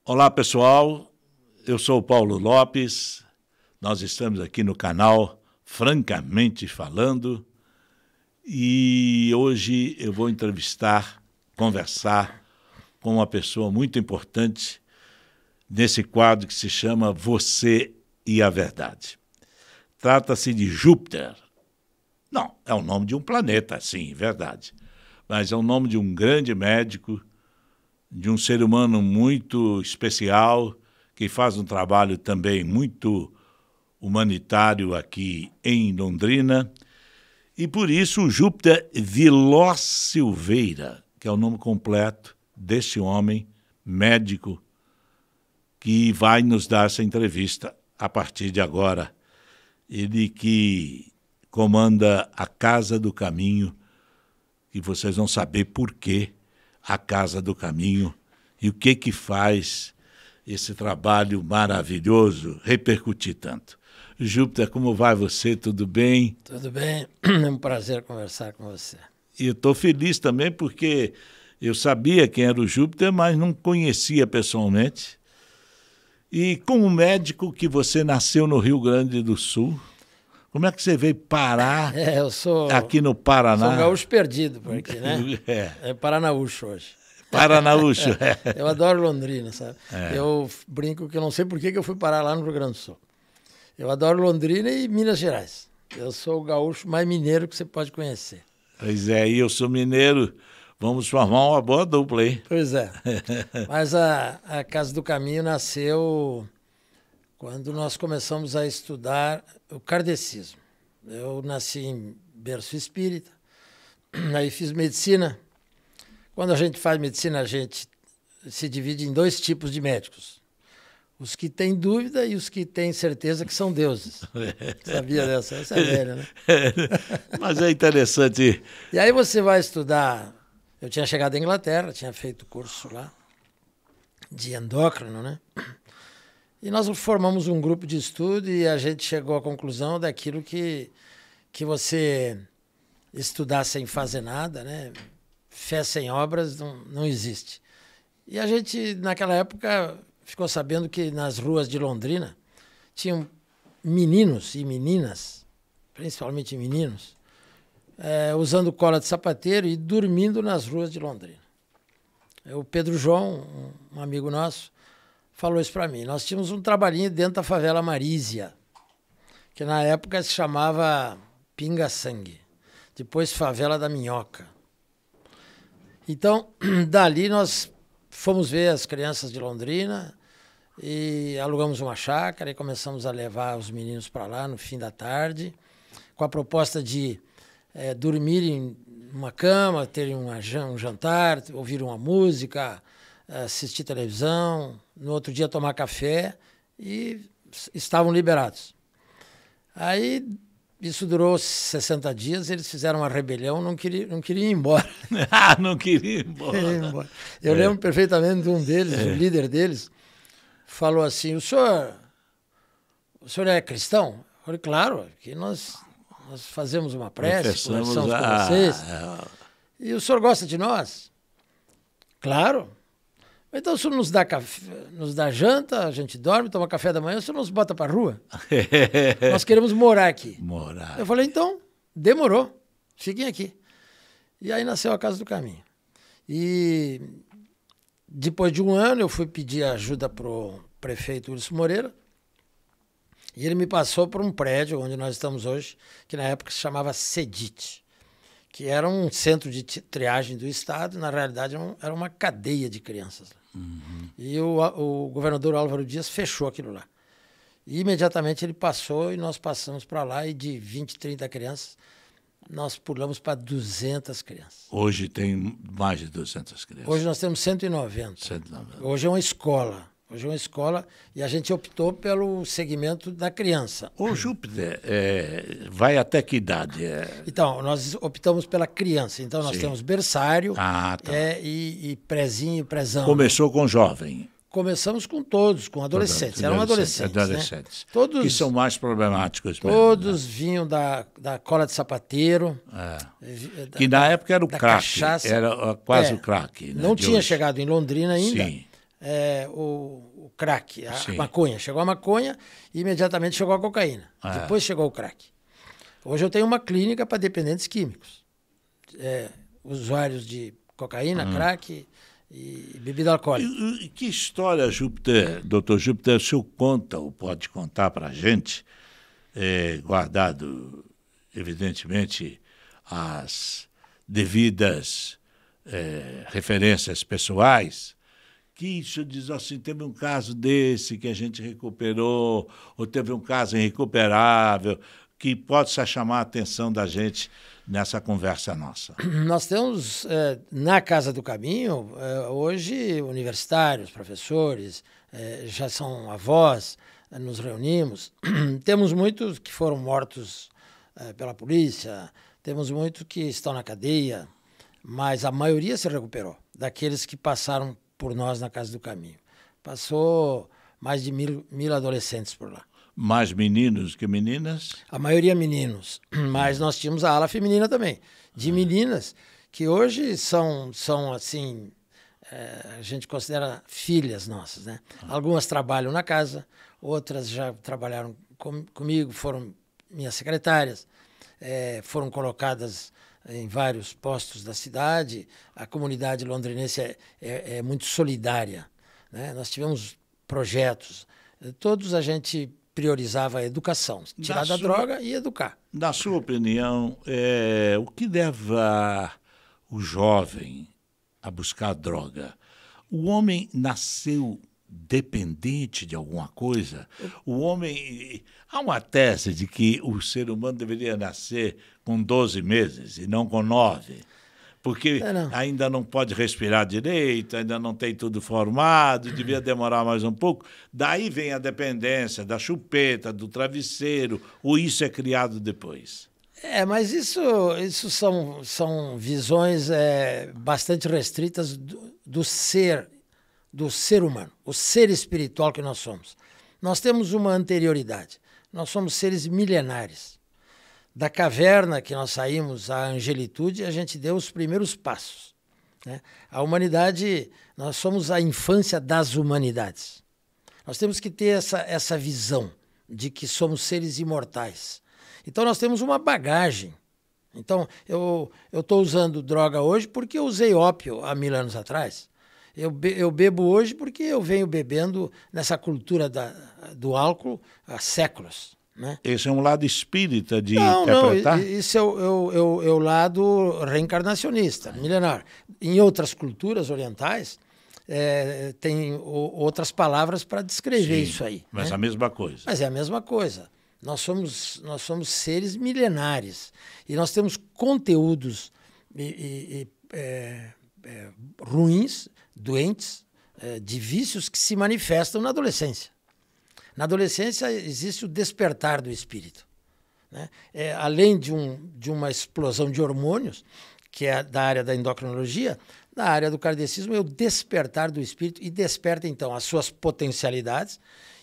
Olá, pessoal. Eu sou o Paulo Lopes. Nós estamos aqui no canal Francamente Falando e hoje eu vou conversar com uma pessoa muito importante nesse quadro que se chama Você e a Verdade. Trata-se de Júpiter. Não, é o nome de um planeta, sim, verdade. Mas é o nome de um grande médico, de um ser humano muito especial, que faz um trabalho também muito humanitário aqui em Londrina. E por isso o Júpiter Vilós Silveira, que é o nome completo deste homem médico que vai nos dar essa entrevista a partir de agora. Ele que comanda a Casa do Caminho, e vocês vão saber por que a Casa do Caminho e o que faz esse trabalho maravilhoso repercutir tanto. Júpiter, como vai você? Tudo bem? Tudo bem, é um prazer conversar com você. E eu estou feliz também porque eu sabia quem era o Júpiter, mas não conhecia pessoalmente. E como médico que você nasceu no Rio Grande do Sul, como é que você veio parar eu sou aqui no Paraná? Sou um gaúcho perdido por aqui, né? É Paranaúcho hoje. Paranaúcho, Eu adoro Londrina, sabe? Eu brinco que eu não sei por que eu fui parar lá no Rio Grande do Sul. Eu adoro Londrina e Minas Gerais. Eu sou o gaúcho mais mineiro que você pode conhecer. Pois é, e eu sou mineiro. Vamos formar uma boa dupla, hein? Pois é. Mas a Casa do Caminho nasceu quando nós começamos a estudar o kardecismo. Eu nasci em berço espírita, aí fiz medicina. Quando a gente faz medicina, a gente se divide em dois tipos de médicos. Os que têm dúvida e os que têm certeza que são deuses. Sabia dessa? Essa é velha, né? Mas é interessante. E aí você vai estudar. Eu tinha chegado à Inglaterra, tinha feito curso lá de endócrino, né? E nós formamos um grupo de estudo e a gente chegou à conclusão daquilo que você estudar sem fazer nada, né? Fé sem obras não existe. E a gente, naquela época, ficou sabendo que nas ruas de Londrina tinham meninos e meninas, principalmente meninos, usando cola de sapateiro e dormindo nas ruas de Londrina. O Pedro João, um amigo nosso, falou isso para mim. Nós tínhamos um trabalhinho dentro da favela Marísia, que na época se chamava Pinga Sangue, depois Favela da Minhoca. Então, dali nós fomos ver as crianças de Londrina e alugamos uma chácara e começamos a levar os meninos para lá no fim da tarde, com a proposta de dormirem numa cama, terem um jantar, ouvir uma música, assistir televisão, no outro dia tomar café e estavam liberados. Aí isso durou 60 dias, eles fizeram uma rebelião, não queriam ir embora. Não queria ir embora. Eu lembro perfeitamente de um deles, o líder deles, falou assim, o senhor é cristão? Eu falei, claro, que nós fazemos uma prece, conversamos com vocês. E o senhor gosta de nós? Claro. Então o senhor nos dá janta, a gente dorme, toma café da manhã, o senhor nos bota para a rua? Nós queremos morar aqui. Eu falei, então, demorou, fiquem aqui. E aí nasceu a Casa do Caminho. E depois de um ano eu fui pedir ajuda para o prefeito Wilson Moreira, e ele me passou por um prédio onde nós estamos hoje, que na época se chamava CEDIT, que era um centro de triagem do Estado, na realidade era uma cadeia de crianças. Uhum. E o governador Álvaro Dias fechou aquilo lá. E imediatamente ele passou e nós passamos para lá e de 20, 30 crianças, nós pulamos para 200 crianças. Hoje tem mais de 200 crianças. Hoje nós temos 190. Hoje é uma escola. Hoje é uma escola e a gente optou pelo segmento da criança. O Júpiter vai até que idade? Então, nós optamos pela criança. Então, nós temos berçário e prezinho e prezão. Começou com jovem? Começamos com todos, com adolescentes. Eram adolescentes. Né? Todos, que são mais problemáticos mesmo. Todos vinham da cola de sapateiro. Que na época era o crack. Cachaça. Era quase o crack. Né, não tinha chegado em Londrina ainda. Sim. o crack, a Sim. maconha. Chegou a maconha e imediatamente chegou a cocaína. Depois chegou o crack. Hoje eu tenho uma clínica para dependentes químicos. Usuários de cocaína, crack e bebida alcoólica. E que história, doutor Júpiter, o senhor conta ou pode contar para a gente, guardado, evidentemente, as devidas referências pessoais, que isso diz assim, teve um caso desse que a gente recuperou, ou teve um caso irrecuperável, que possa chamar a atenção da gente nessa conversa nossa. Nós temos, na Casa do Caminho, hoje, universitários, professores, já são avós, nos reunimos. Temos muitos que foram mortos pela polícia, temos muitos que estão na cadeia, mas a maioria se recuperou, daqueles que passaram por nós na Casa do Caminho. Passou mais de 1.000 adolescentes por lá. Mais meninos que meninas? A maioria meninos, mas nós tínhamos a ala feminina também, de meninas que hoje são assim, a gente considera filhas nossas, né? Algumas trabalham na casa, outras já trabalharam comigo, foram minhas secretárias, foram colocadas em vários postos da cidade. A comunidade londrinense é muito solidária, né? Nós tivemos projetos, todos a gente priorizava a educação, tirar da droga e educar. Na sua opinião, o que leva o jovem a buscar droga? O homem nasceu dependente de alguma coisa? O homem... Há uma tese de que o ser humano deveria nascer com 12 meses e não com 9. Porque ainda não pode respirar direito, ainda não tem tudo formado, devia demorar mais um pouco. Daí vem a dependência da chupeta, do travesseiro, ou isso é criado depois? Mas isso são visões bastante restritas do ser humano, o ser espiritual que nós somos. Nós temos uma anterioridade, nós somos seres milenares. Da caverna que nós saímos, à angelitude, a gente deu os primeiros passos, né? A humanidade, nós somos a infância das humanidades. Nós temos que ter essa visão de que somos seres imortais. Então nós temos uma bagagem. Então eu estou usando droga hoje porque eu usei ópio há 1000 anos atrás. Eu bebo hoje porque eu venho bebendo nessa cultura do álcool há séculos. Né? Esse é um lado espírita de interpretar? Não, isso é o lado reencarnacionista, milenar. Em outras culturas orientais, tem outras palavras para descrever isso aí. Mas né? a mesma coisa. Mas é a mesma coisa. Nós somos seres milenares e nós temos conteúdos ruins, doentes, de vícios que se manifestam na adolescência. Na adolescência existe o despertar do espírito, né? Além de uma explosão de hormônios, que é da área da endocrinologia, na área do kardecismo é o despertar do espírito e desperta então as suas potencialidades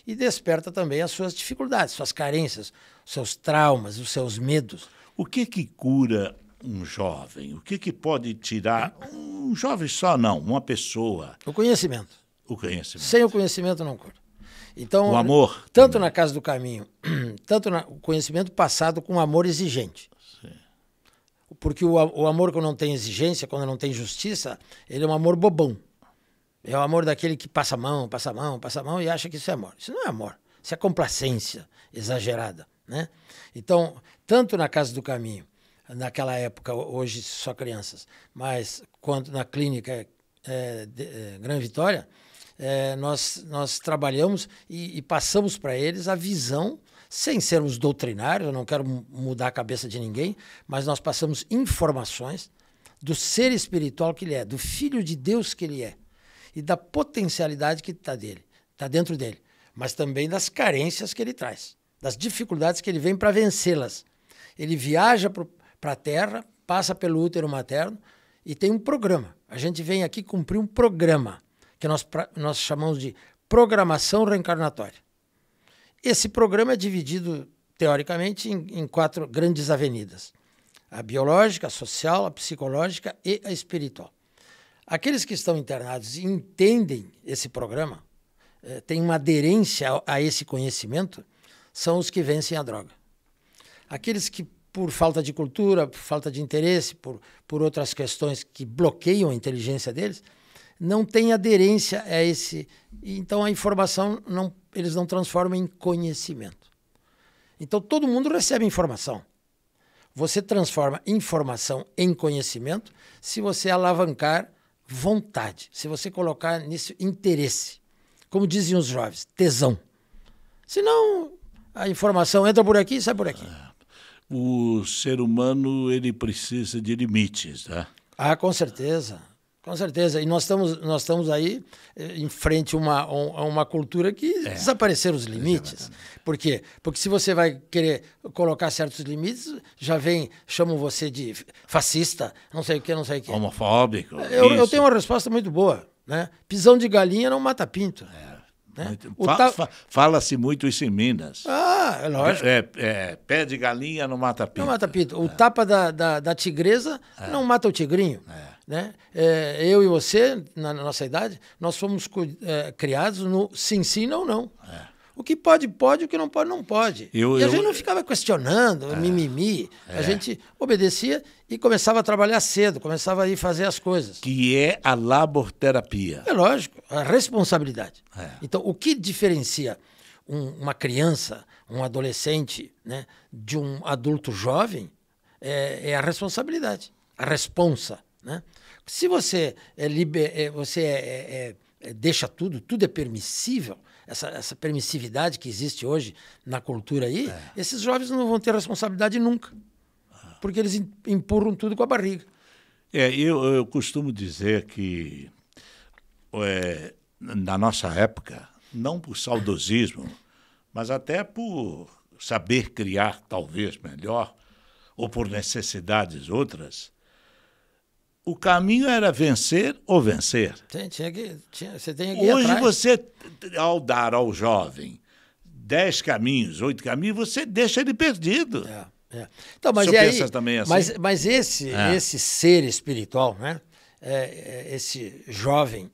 e desperta também as suas dificuldades, suas carências, seus traumas, os seus medos. O que cura um jovem? O que pode tirar um jovem só não, uma pessoa? O conhecimento. O conhecimento. Sem o conhecimento não cura. Então, o amor. Tanto também. na Casa do Caminho, tanto o conhecimento passado com amor exigente. Sim. Porque o amor que não tem exigência, quando não tem justiça, ele é um amor bobão. É o amor daquele que passa a mão e acha que isso é amor. Isso não é amor, isso é complacência exagerada, né? Então, tanto na Casa do Caminho, naquela época, hoje só crianças, mas quanto na clínica Gran Vitória, nós trabalhamos e passamos para eles a visão, sem sermos doutrinários, eu não quero mudar a cabeça de ninguém, mas nós passamos informações do ser espiritual que ele é, do Filho de Deus que ele é, e da potencialidade que está dentro dele, mas também das carências que ele traz, das dificuldades que ele vem para vencê-las. Ele viaja para a Terra, passa pelo útero materno e tem um programa. A gente vem aqui cumprir um programa, que nós chamamos de programação reencarnatória. Esse programa é dividido, teoricamente, em 4 grandes avenidas. A biológica, a social, a psicológica e a espiritual. Aqueles que estão internados e entendem esse programa, têm uma aderência a esse conhecimento, são os que vencem a droga. Aqueles que, por falta de cultura, por falta de interesse, por outras questões que bloqueiam a inteligência deles, não têm aderência a esse... Então, a informação, eles não transformam em conhecimento. Então, todo mundo recebe informação. Você transforma informação em conhecimento se você alavancar vontade, se você colocar nisso interesse. Como dizem os jovens, tesão. Senão, a informação entra por aqui e sai por aqui. O ser humano, ele precisa de limites, né? Ah, com certeza. Com certeza. E nós estamos aí em frente a uma cultura que desapareceram os limites. Exatamente. Por quê? Porque se você vai querer colocar certos limites, chamam você de fascista, não sei o quê, não sei o quê. Homofóbico. Eu tenho uma resposta muito boa, né? Pisão de galinha não mata pinto. Né? Fala-se muito isso em Minas. Ah, é lógico. Pé de galinha não mata pinto. Não mata pinto. O tapa da tigresa não mata o tigrinho. Né? Eu e você, na nossa idade, nós fomos criados no sim, sim, não, não. O que pode, pode, o que não pode, não pode. E a gente não ficava questionando, mimimi. A gente obedecia e começava a trabalhar cedo, começava a ir fazer as coisas. Que é a laborterapia. É lógico, a responsabilidade. Então, o que diferencia uma criança, um adolescente, né, de um adulto jovem é a responsabilidade, a responsa. Né? Se você deixa tudo é permissível, essa permissividade que existe hoje na cultura aí, esses jovens não vão ter responsabilidade nunca, porque eles empurram tudo com a barriga. Eu costumo dizer que na nossa época, não por saudosismo, mas até por saber criar talvez melhor, ou por necessidades outras, o caminho era vencer ou vencer. Você tem que ir Hoje atrás. você, ao dar ao jovem 10 caminhos, 8 caminhos, você deixa ele perdido. Então, mas o senhor pensa também assim? Mas esse ser espiritual, né? Esse jovem...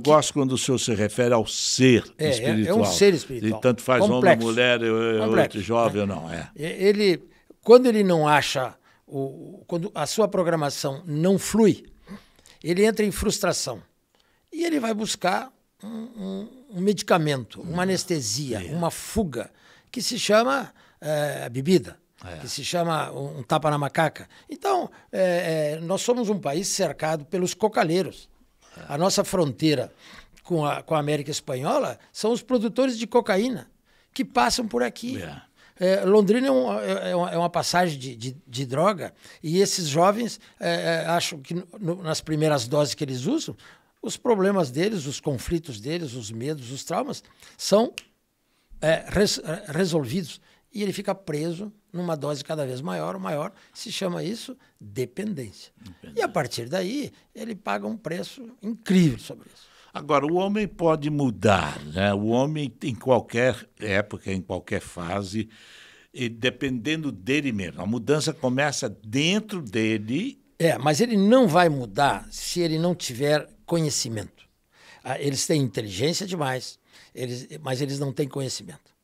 gosto quando o senhor se refere ao ser espiritual. É um ser espiritual. E tanto faz complexo. homem, mulher, outro jovem ou não. Quando ele não acha... Quando a sua programação não flui, ele entra em frustração. E ele vai buscar um medicamento, uma anestesia, uma fuga, que se chama bebida, que se chama um tapa na macaca. Então, nós somos um país cercado pelos cocaleiros. A nossa fronteira com a América Espanhola são os produtores de cocaína que passam por aqui. Londrina é uma passagem de droga, e esses jovens acham que nas primeiras doses que eles usam, os problemas deles, os conflitos deles, os medos, os traumas são resolvidos, e ele fica preso numa dose cada vez maior, se chama isso dependência. E a partir daí ele paga um preço incrível sobre isso. Agora, o homem pode mudar, né? O homem, em qualquer época, em qualquer fase, e dependendo dele mesmo. A mudança começa dentro dele. Mas ele não vai mudar se ele não tiver conhecimento. Eles têm inteligência demais, mas eles não têm conhecimento.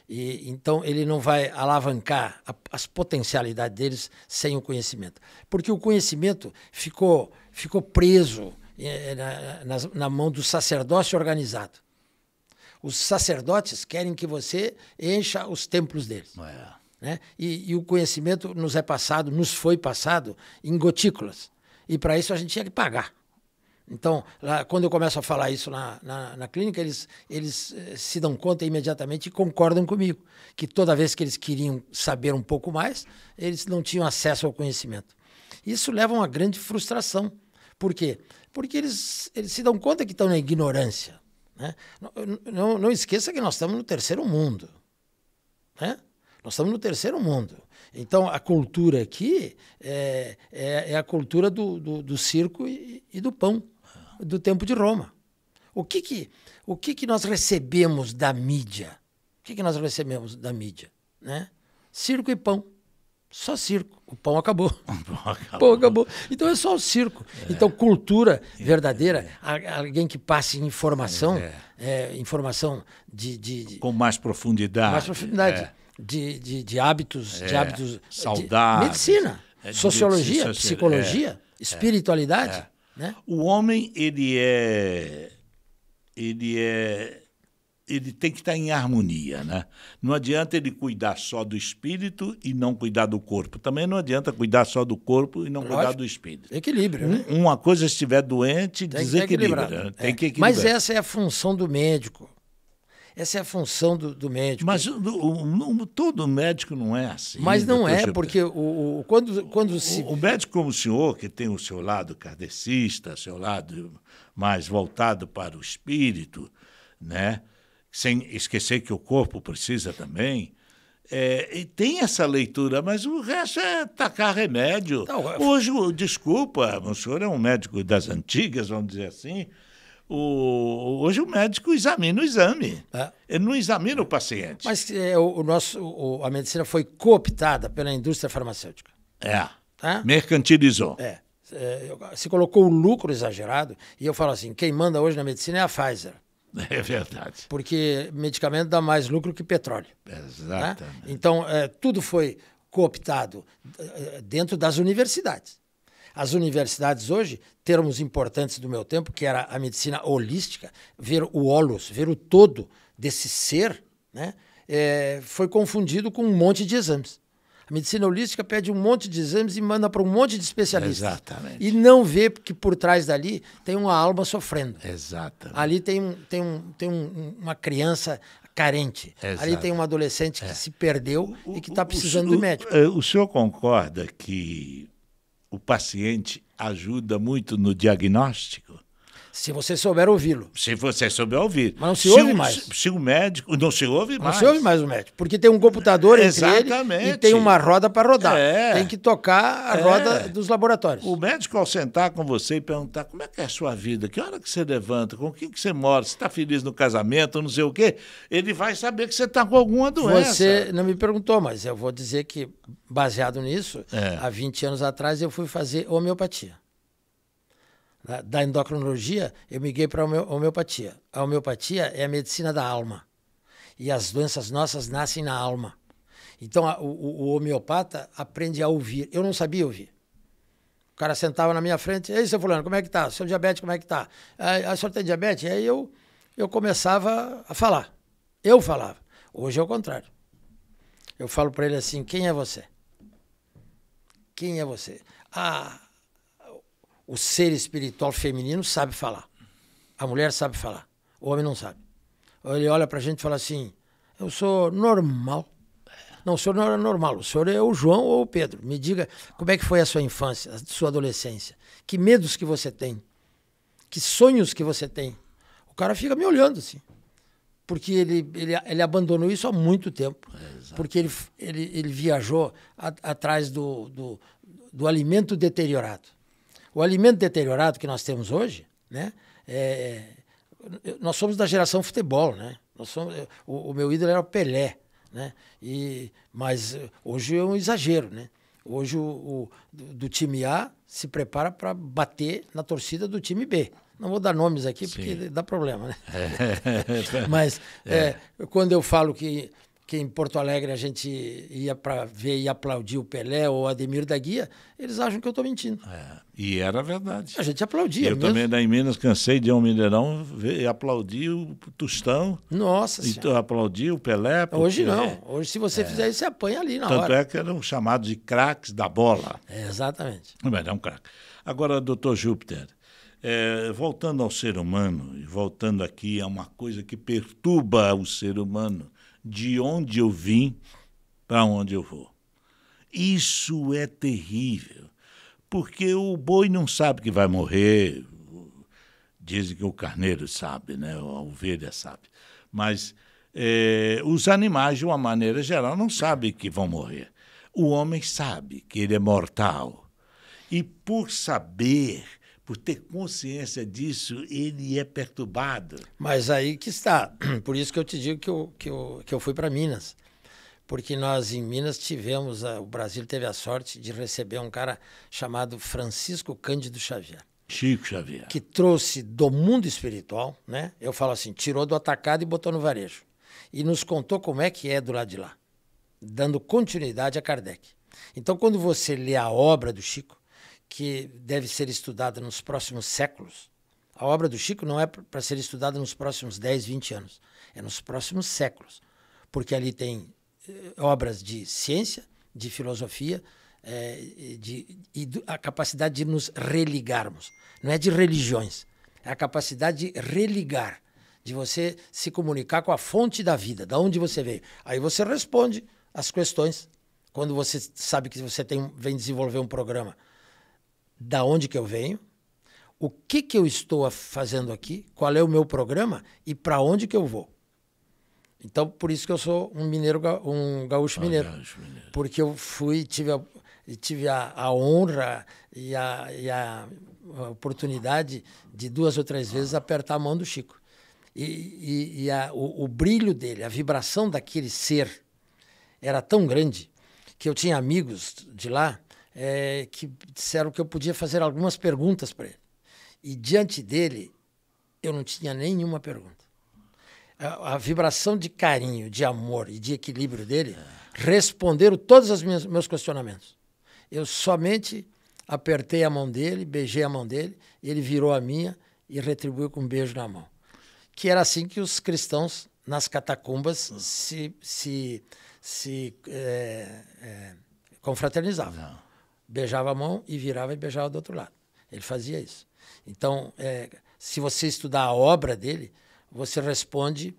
Então, ele não vai alavancar as potencialidades deles sem o conhecimento. Porque o conhecimento ficou preso na mão do sacerdócio organizado. Os sacerdotes querem que você encha os templos deles. Né? E o conhecimento nos foi passado em gotículas. E para isso a gente tinha que pagar. Então, quando eu começo a falar isso na clínica, eles se dão conta imediatamente e concordam comigo, que toda vez que eles queriam saber um pouco mais, eles não tinham acesso ao conhecimento. Isso leva a uma grande frustração. Por quê? Porque eles se dão conta que estão na ignorância. Né? Não esqueça que nós estamos no terceiro mundo. Né? Nós estamos no terceiro mundo. Então, a cultura aqui é a cultura do circo e do pão, do tempo de Roma. O que nós recebemos da mídia? O que nós recebemos da mídia? Né? Circo e pão. Só circo. O pão acabou. Acabou. O pão acabou. Então é só o circo. Então, cultura verdadeira, alguém que passe informação, informação com mais profundidade. Mais profundidade. De hábitos, saudáveis. Medicina, sociologia, psicologia, espiritualidade. Né? O homem, ele tem que estar em harmonia, né? Não adianta ele cuidar só do espírito e não cuidar do corpo. Também não adianta cuidar só do corpo e não cuidar do espírito. Equilíbrio, né? Uma coisa estiver doente, desequilibra. Tem que equilibrar. Mas essa é a função do médico. Essa é a função do médico. Mas todo médico não é assim. Mas não é, porque quando se... O médico como o senhor, que tem o seu lado kardecista, seu lado mais voltado para o espírito, né? Sem esquecer que o corpo precisa também, e tem essa leitura, mas o resto é tacar remédio. Não, hoje, desculpa, o senhor é um médico das antigas, vamos dizer assim, hoje o médico examina o exame, ele não examina o paciente. Mas a medicina foi cooptada pela indústria farmacêutica. Mercantilizou. Se colocou o lucro exagerado, e eu falo assim, quem manda hoje na medicina é a Pfizer. É verdade. Porque medicamento dá mais lucro que petróleo. Exatamente. Né? Então, tudo foi cooptado dentro das universidades. As universidades hoje, termos importantes do meu tempo, que era a medicina holística, ver o holos, ver o todo desse ser, né, foi confundido com um monte de exames. A medicina holística pede um monte de exames e manda para um monte de especialistas. Exatamente. E não vê que por trás dali tem uma alma sofrendo. Exatamente. Ali tem uma criança carente. Exatamente. Ali tem um adolescente que se perdeu e que está precisando de médico. O senhor concorda que o paciente ajuda muito no diagnóstico? Se você souber ouvi-lo. Se você souber ouvir. Mas não se ouve mais. Se o médico... Não se ouve mais. Não se ouve mais o médico. Porque tem um computador entre ele e tem uma roda para rodar. Tem que tocar a roda dos laboratórios. O médico, ao sentar com você e perguntar como é que é a sua vida, que hora que você levanta, com quem que você mora, você está feliz no casamento, não sei o quê, ele vai saber que você está com alguma doença. Você não me perguntou, mas eu vou dizer que, baseado nisso, há 20 anos atrás eu fui fazer homeopatia. Da endocrinologia, eu migrei para a homeopatia. A homeopatia é a medicina da alma. E as doenças nossas nascem na alma. Então, o homeopata aprende a ouvir. Eu não sabia ouvir. O cara sentava na minha frente, ei, seu fulano, como é que tá? Seu diabetes, como é que tá? O senhor tem diabetes? E aí eu começava a falar. Eu falava. Hoje é o contrário. Eu falo para ele assim, quem é você? Quem é você? O ser espiritual feminino sabe falar. A mulher sabe falar. O homem não sabe. Ele olha para a gente e fala assim, eu sou normal. Não, o senhor não é normal. O senhor é o João ou o Pedro. Me diga como é que foi a sua infância, a sua adolescência. Que medos que você tem. Que sonhos que você tem. O cara fica me olhando assim. Porque ele abandonou isso há muito tempo. Porque ele viajou atrás do alimento deteriorado. O alimento deteriorado que nós temos hoje, né, nós somos da geração futebol, né? O meu ídolo era o Pelé, né? Mas hoje é um exagero, né? Hoje do time A se prepara para bater na torcida do time B. Não vou dar nomes aqui porque dá problema, né? Mas quando eu falo que em Porto Alegre a gente ia para ver e aplaudir o Pelé ou o Ademir da Guia, eles acham que eu estou mentindo. E era verdade. A gente aplaudia eu mesmo. Também, daí em Minas, cansei de ir ao Mineirão e aplaudir o Tostão. Nossa Senhora. E aplaudir o Pelé. Hoje não. Hoje, se você fizer isso, você apanha ali na hora. Tanto é que eram chamados de craques da bola. Exatamente. Mas é um craque. Agora, doutor Júpiter, voltando ao ser humano, e voltando aqui a uma coisa que perturba o ser humano, de onde eu vim para onde eu vou. Isso é terrível, porque o boi não sabe que vai morrer, dizem que o carneiro sabe, né? A ovelha sabe, mas os animais, de uma maneira geral, não sabem que vão morrer. O homem sabe que ele é mortal, e por saber, por ter consciência disso, ele é perturbado. Mas aí que está. Por isso que eu te digo que eu fui para Minas. porque nós em Minas o Brasil teve a sorte de receber um cara chamado Francisco Cândido Xavier. Chico Xavier. Que trouxe do mundo espiritual, né? Eu falo assim, tirou do atacado e botou no varejo. E nos contou como é que é do lado de lá, dando continuidade a Kardec. Então, quando você lê a obra do Chico, que deve ser estudada nos próximos séculos, a obra do Chico não é para ser estudada nos próximos 10, 20 anos, é nos próximos séculos, porque ali tem obras de ciência, de filosofia, a capacidade de nos religarmos. Não é de religiões, é a capacidade de religar, de você se comunicar com a fonte da vida, da onde você veio. Aí você responde as questões. Quando você sabe que você vem desenvolver um programa, da onde que eu venho, o que eu estou fazendo aqui, qual é o meu programa e para onde que eu vou. Então, por isso que eu sou um gaúcho mineiro. Porque eu tive a honra e a oportunidade de 2 ou 3 vezes apertar a mão do Chico. O brilho dele, a vibração daquele ser era tão grande que eu tinha amigos de lá que disseram que eu podia fazer algumas perguntas para ele. E diante dele, eu não tinha nenhuma pergunta. A vibração de carinho, de amor e de equilíbrio dele responderam todos os meus questionamentos. Eu somente apertei a mão dele, beijei a mão dele, e ele virou a minha e retribuiu com um beijo na mão. Que era assim que os cristãos nas catacumbas se confraternizavam. Beijava a mão e virava e beijava do outro lado. Ele fazia isso. Então, se você estudar a obra dele, você responde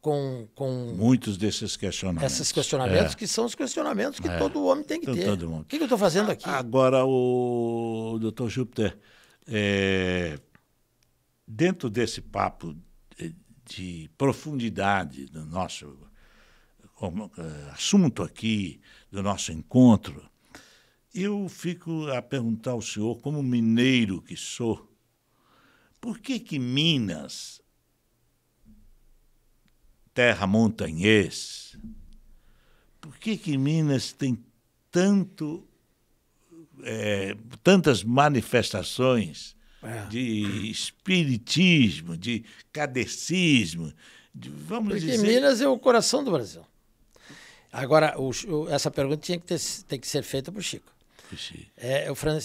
com muitos desses questionamentos. Esses questionamentos que são os questionamentos que todo homem tem que ter. O que eu estou fazendo aqui? Agora, o Dr. Júpiter, dentro desse papo de profundidade do nosso assunto aqui, do nosso encontro, eu fico a perguntar ao senhor, como mineiro que sou, por que Minas, terra montanhês, por que Minas tem tantas manifestações de espiritismo, de kadecismo, vamos dizer... Porque Minas é o coração do Brasil. Agora, essa pergunta tem que ser feita para o Chico.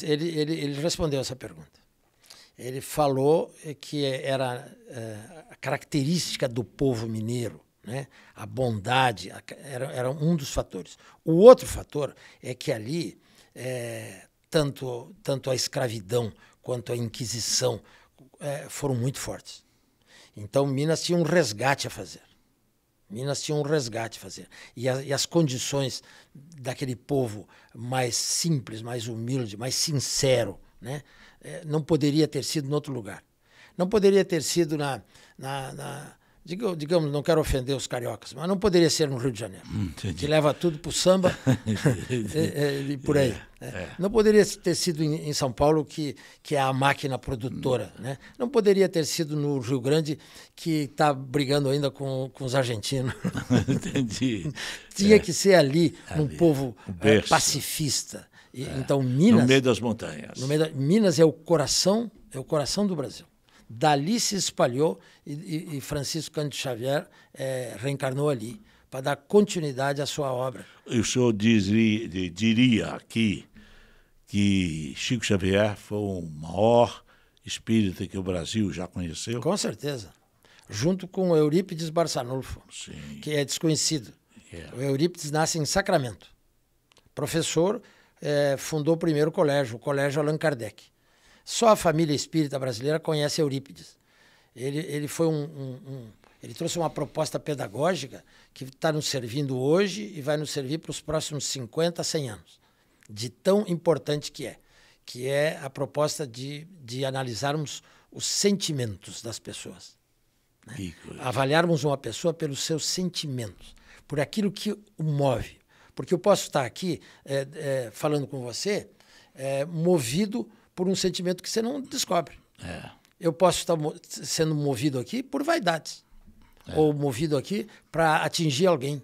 Ele respondeu essa pergunta. Ele falou que era a característica do povo mineiro, né? A bondade, era um dos fatores. O outro fator é que ali, tanto a escravidão quanto a Inquisição foram muito fortes. Então, Minas tinha um resgate a fazer. E as condições daquele povo mais simples, mais humilde, mais sincero, né? Não poderia ter sido em outro lugar. Não poderia ter sido digamos, não quero ofender os cariocas, mas não poderia ser no Rio de Janeiro, que leva tudo para o samba e por aí. Não poderia ter sido em São Paulo, que é a máquina produtora. Né? Não poderia ter sido no Rio Grande, que está brigando ainda com os argentinos. Entendi. Tinha que ser ali, um povo pacifista. Então, Minas... No meio das montanhas. Minas é o coração do Brasil. Dali se espalhou e Francisco Cândido Xavier reencarnou ali para dar continuidade à sua obra. O senhor diria aqui que Chico Xavier foi o maior espírita que o Brasil já conheceu? Com certeza. Junto com o Eurípides Barçanufo, que é desconhecido. O Eurípides nasce em Sacramento. Professor, fundou o primeiro colégio, o Colégio Allan Kardec. Só a família espírita brasileira conhece Eurípides. Ele foi ele trouxe uma proposta pedagógica que está nos servindo hoje e vai nos servir para os próximos 50, 100 anos. De tão importante que é a proposta de analisarmos os sentimentos das pessoas. Né? Avaliarmos uma pessoa pelos seus sentimentos, por aquilo que o move. Porque eu posso estar aqui falando com você movido por um sentimento que você não descobre. Eu posso estar sendo movido aqui por vaidades. Ou movido aqui para atingir alguém.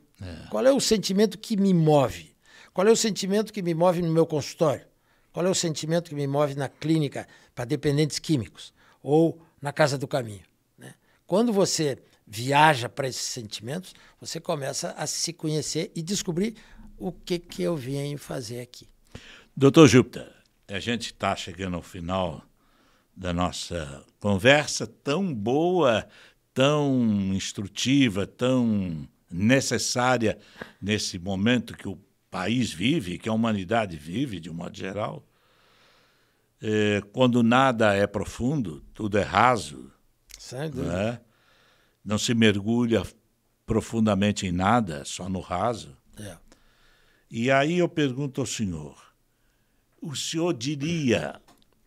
Qual é o sentimento que me move? Qual é o sentimento que me move no meu consultório? Qual é o sentimento que me move na clínica para dependentes químicos? Ou na Casa do Caminho? Né? Quando você viaja para esses sentimentos, você começa a se conhecer e descobrir o que eu venho fazer aqui. Doutor Júpiter, a gente está chegando ao final da nossa conversa tão boa, tão instrutiva, tão necessária nesse momento que o país vive, que a humanidade vive, de um modo geral. Quando nada é profundo, tudo é raso. Sem dúvida. Né? Não se mergulha profundamente em nada, só no raso. E aí eu pergunto ao senhor, o senhor diria,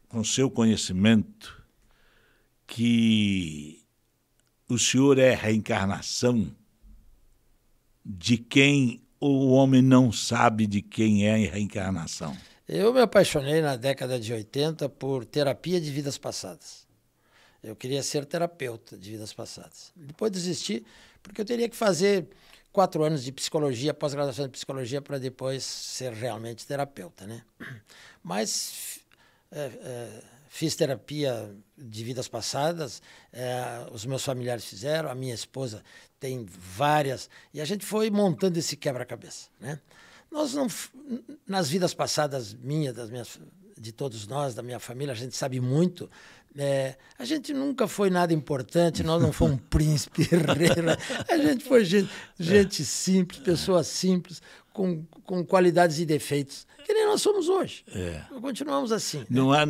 com seu conhecimento, que o senhor é reencarnação de quem o homem não sabe de quem é a reencarnação? Eu me apaixonei na década de 80 por terapia de vidas passadas. Eu queria ser terapeuta de vidas passadas. Depois desisti, porque eu teria que fazer 4 anos de psicologia, pós-graduação de psicologia, para depois ser realmente terapeuta, né? Mas fiz terapia de vidas passadas, os meus familiares fizeram, a minha esposa tem várias, e a gente foi montando esse quebra-cabeça, né? Nós não, nas vidas passadas minhas, de todos nós, da minha família, a gente sabe muito. A gente nunca foi nada importante, nós não fomos príncipe, herreiro, a gente foi gente simples, pessoas simples, com qualidades e defeitos, que nem nós somos hoje. Continuamos assim. Não é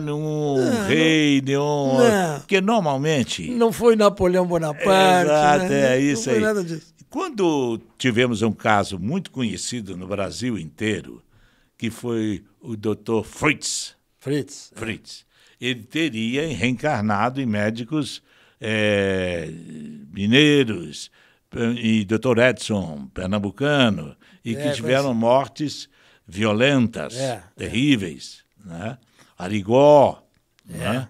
nenhum rei, nenhum... Não. Porque normalmente... Não foi Napoleão Bonaparte. Exato, né? Isso não foi aí. Nada disso. Quando tivemos um caso muito conhecido no Brasil inteiro, que foi o Dr. Fritz. Ele teria reencarnado em médicos mineiros, e Dr. Edson, pernambucano, e que tiveram mortes violentas, terríveis. Né? Arigó. Né?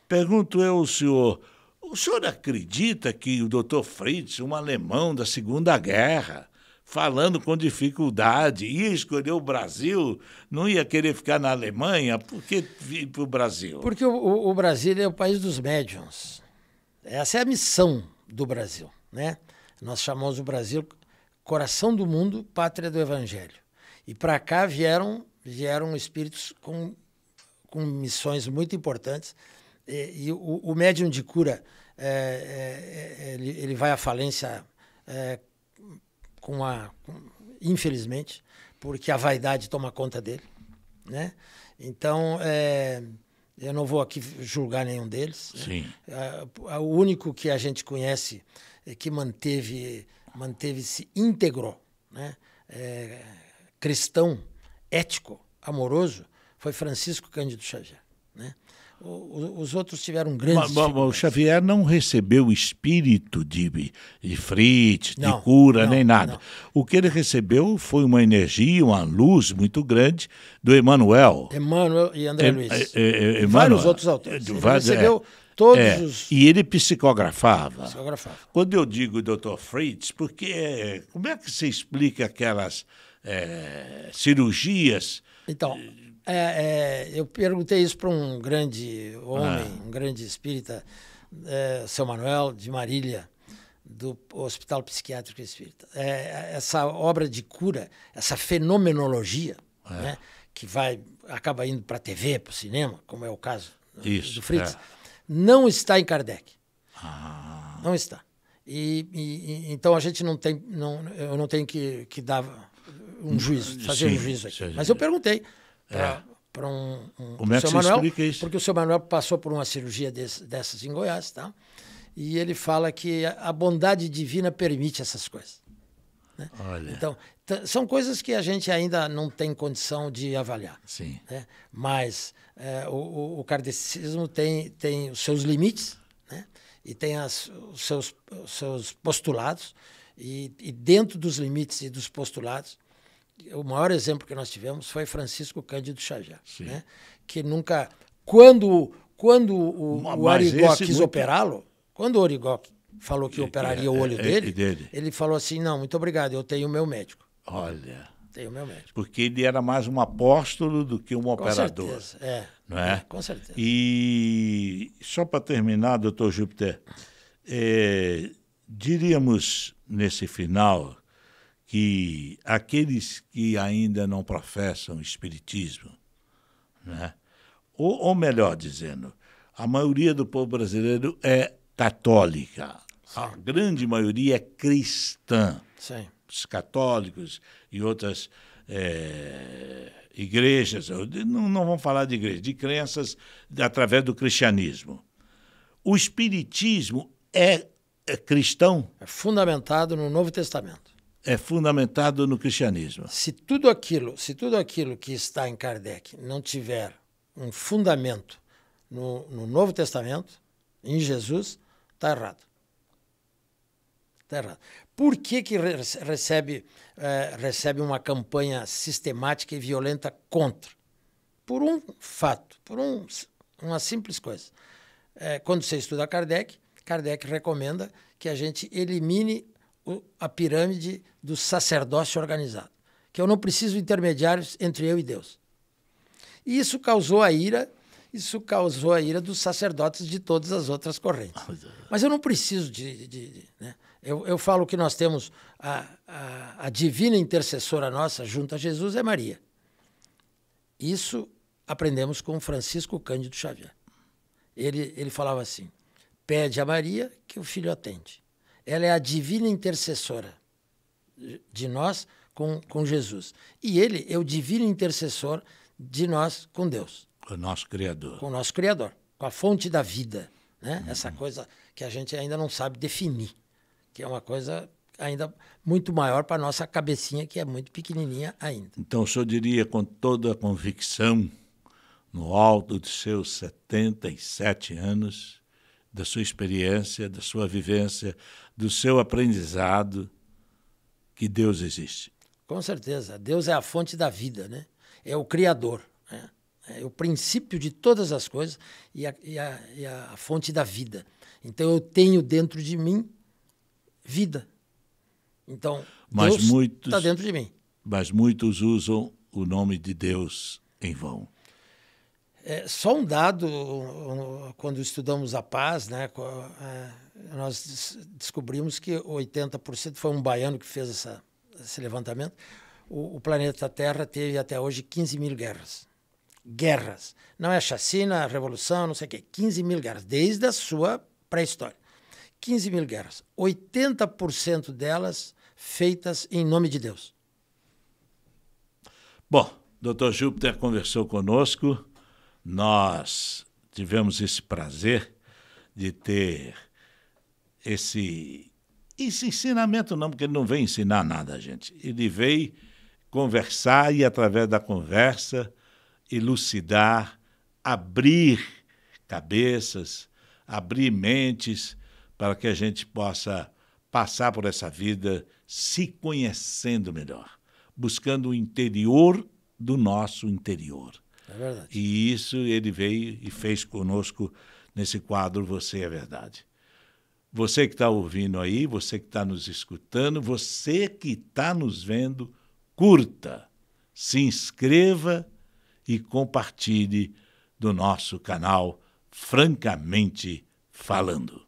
Pergunto eu ao senhor, o senhor acredita que o Dr. Fritz, um alemão da Segunda Guerra, falando com dificuldade, ia escolher o Brasil, não ia querer ficar na Alemanha? Por que vir para o Brasil? Porque o Brasil é o país dos médiuns. Essa é a missão do Brasil, né? Nós chamamos o Brasil coração do mundo, pátria do Evangelho. E para cá vieram espíritos com missões muito importantes. E o médium de cura, ele vai à falência infelizmente, porque a vaidade toma conta dele, né? Então, eu não vou aqui julgar nenhum deles. Sim. O único que a gente conhece que manteve-se íntegro, né? Cristão, ético, amoroso, foi Francisco Cândido Xavier, né? Os outros tiveram grandes dificuldades. O Xavier não recebeu o espírito de Fritz, de cura, nem nada. Não. O que ele recebeu foi uma energia, uma luz muito grande do Emmanuel. Emmanuel e André Luiz. E vários outros autores. Ele recebeu todos os... E ele psicografava. Psicografava. Quando eu digo Dr. Fritz, porque como é que você explica aquelas cirurgias... Então... eu perguntei isso para um grande homem, um grande espírita, seu Manuel, de Marília, do Hospital Psiquiátrico Espírita. Essa obra de cura, essa fenomenologia, né, que acaba indo para a TV, para o cinema, como é o caso do Fritz, não está em Kardec. Não está. Então a gente não tem, eu não tenho que dar um juízo, fazer um juízo aqui. Mas eu perguntei para como é que seu Manuel, explica isso? Porque o seu Manuel passou por uma cirurgia dessas em Goiás, tá? E ele fala que a bondade divina permite essas coisas, né? Olha. Então, são coisas que a gente ainda não tem condição de avaliar. Sim. Né? Mas o kardecismo tem os seus limites, né? E tem os seus postulados, e dentro dos limites e dos postulados, o maior exemplo que nós tivemos foi Francisco Cândido Xavier, né? Que nunca... Quando o Arigó quis operá-lo, quando o Arigó falou que operaria o olho dele, dele, ele falou assim, não, muito obrigado, eu tenho o meu médico. Olha, tenho o meu médico. Porque ele era mais um apóstolo do que um operador. Com certeza, não é? Com certeza. E só para terminar, doutor Júpiter, diríamos nesse final que aqueles que ainda não professam o espiritismo, né? Ou melhor dizendo, a maioria do povo brasileiro é católica. Sim. A grande maioria é cristã. Sim. Os católicos e outras igrejas, não vamos falar de igreja, de crenças através do cristianismo. O espiritismo é cristão? É fundamentado no Novo Testamento. É fundamentado no cristianismo. Se tudo aquilo que está em Kardec não tiver um fundamento no Novo Testamento, em Jesus, está errado. Está errado. Por que recebe uma campanha sistemática e violenta contra? Por um fato, por uma simples coisa. Quando você estuda Kardec recomenda que a gente elimine a pirâmide do sacerdócio organizado, que eu não preciso de intermediários entre eu e Deus. E isso causou a ira dos sacerdotes de todas as outras correntes. Mas eu não preciso né? Eu falo que nós temos a divina intercessora nossa junto a Jesus é Maria. Isso aprendemos com Francisco Cândido Xavier. Ele falava assim, pede a Maria que o filho atende. Ela é a divina intercessora de nós com Jesus. E ele é o divino intercessor de nós com Deus. Com o nosso Criador. Com o nosso Criador, com a fonte da vida. Né? Essa coisa que a gente ainda não sabe definir, que é uma coisa ainda muito maior para a nossa cabecinha, que é muito pequenininha ainda. Então o senhor diria com toda a convicção, no alto dos seus 77 anos, da sua experiência, da sua vivência, do seu aprendizado, que Deus existe. Com certeza. Deus é a fonte da vida, né? É o Criador, né? É o princípio de todas as coisas e a fonte da vida. Então, eu tenho dentro de mim vida. Então, Deus está dentro de mim. Mas muitos usam o nome de Deus em vão. Só um dado, quando estudamos a paz, né, nós descobrimos que 80% foi um baiano que fez esse levantamento. O planeta Terra teve até hoje 15 mil guerras. Guerras. Não é chacina, revolução, não sei o quê. 15 mil guerras, desde a sua pré-história. 15 mil guerras. 80% delas feitas em nome de Deus. Bom, Dr. Júpiter conversou conosco. Nós tivemos esse prazer de ter esse ensinamento, não, porque ele não veio ensinar nada, gente. Ele veio conversar e, através da conversa, elucidar, abrir cabeças, abrir mentes, para que a gente possa passar por essa vida se conhecendo melhor, buscando o interior do nosso interior. É verdade. E isso ele veio e fez conosco nesse quadro Você é Verdade. Você que está ouvindo aí, você que está nos escutando, você que está nos vendo, curta, se inscreva e compartilhe do nosso canal Francamente Falando.